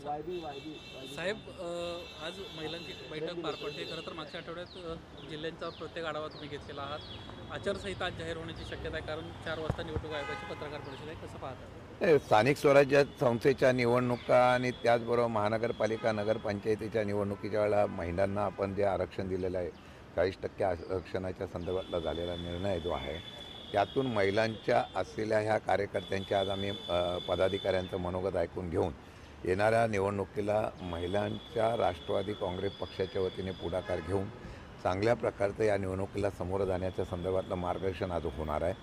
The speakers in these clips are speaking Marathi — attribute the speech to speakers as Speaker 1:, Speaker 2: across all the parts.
Speaker 1: साहेब, आज महिलांची बैठक पार पडते. खरं तर मागच्या आठवड्यात जिल्ह्यांचा प्रत्येक आढावा तुम्ही घेतलेला आहात. आचारसंहिता आज जाहीर होण्याची शक्यता आहे, कारण 4 वाजता निवडणूक आयोगाची पत्रकार परिषद आहे. कसं पाहता?
Speaker 2: स्थानिक स्वराज्य संस्थेच्या निवडणुका आणि त्याचबरोबर महानगरपालिका नगरपंचायतीच्या निवडणुकीच्या वेळेला महिलांना आपण जे आरक्षण दिलेलं आहे 40% आरक्षणाच्या संदर्भातला झालेला निर्णय जो आहे त्यातून महिलांच्या असलेल्या ह्या कार्यकर्त्यांच्या आज आम्ही पदाधिकाऱ्यांचं मनोगत ऐकून घेऊन येणाऱ्या निवडणुकीला महिलांच्या राष्ट्रवादी काँग्रेस पक्षाच्या वतीने पुढाकार घेऊन चांगल्या प्रकारचं या निवडणुकीला समोर जाण्याच्या संदर्भातलं मार्गदर्शन आज होणार आहे.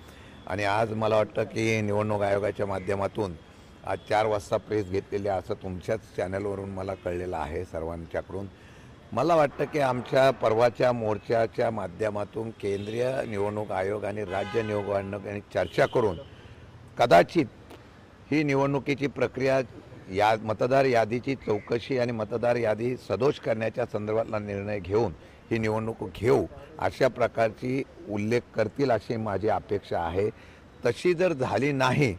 Speaker 2: आणि आज मला वाटतं की निवडणूक आयोगाच्या माध्यमातून आज 4 वाजता प्रेस घेतलेली असं तुमच्याच चॅनलवरून मला कळलेलं आहे सर्वांच्याकडून. मला वाटतं की आमच्या परवाच्या मोर्चाच्या माध्यमातून केंद्रीय निवडणूक आयोग आणि राज्य निवडणूक आयोगाने चर्चा करून कदाचित ही निवडणुकीची प्रक्रिया या मतदार यादीची चौकशी आणि मतदार यादी सदोष करण्याच्या संदर्भातला निर्णय घेऊन ही निवडणूक घेऊ अशा प्रकारची उल्लेख करतील अशी माझी अपेक्षा आहे. तशी जर झाली नाही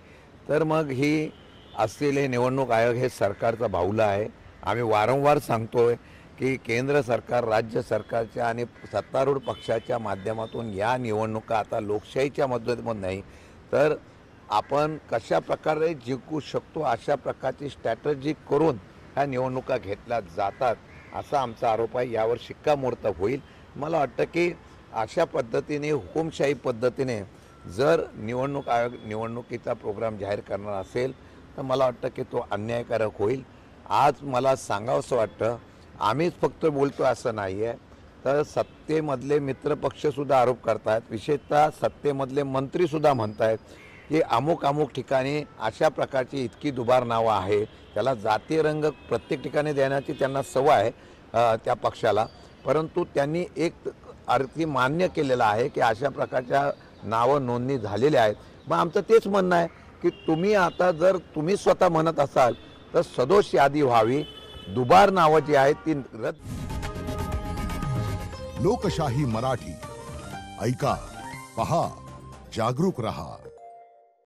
Speaker 2: तर मग ही असलेले निवडणूक आयोग हे सरकारचा बाहुला आहे. आम्ही वारंवार सांगतोय की केंद्र सरकार राज्य सरकारच्या आणि सत्तारूढ पक्षाच्या माध्यमातून या निवडणुका आता लोकशाहीच्या मदतीमध्ये नाही तर आपण कशा प्रकारे जिंकू शकतो अशा प्रकारची स्ट्रॅटजी करून ह्या निवडणुका घेतल्या जातात असा आमचा आरोप आहे. यावर शिक्कामोर्तब होईल. मला वाटतं की अशा पद्धतीने हुकुमशाही पद्धतीने जर निवडणूक आयोग निवडणुकीचा प्रोग्राम जाहीर करणार असेल तर मला वाटतं की तो अन्यायकारक होईल. आज मला सांगावंसं वाटतं आम्हीच फक्त बोलतो असं नाही आहे तर सत्तेमधले मित्रपक्षसुद्धा आरोप करत आहेत. विशेषतः सत्तेमधले मंत्रीसुद्धा म्हणत आहेत की अमुक अमुक ठिकाणी अशा प्रकारची इतकी दुबार नावं आहे. त्याला जातीय रंग प्रत्येक ठिकाणी देण्याची त्यांना सवय आहे त्या पक्षाला. परंतु त्यांनी एक अर्थी मान्य केलेलं आहे की अशा प्रकारच्या नावं नोंदणी झालेल्या आहेत. मग आमचं तेच म्हणणं आहे की तुम्ही आता जर तुम्ही स्वतः म्हणत असाल तर सदोष यादी व्हावी. दुबार नावं जी आहेत ती रद्द.
Speaker 3: लोकशाही मराठी ऐका, पहा, जागरूक रहा.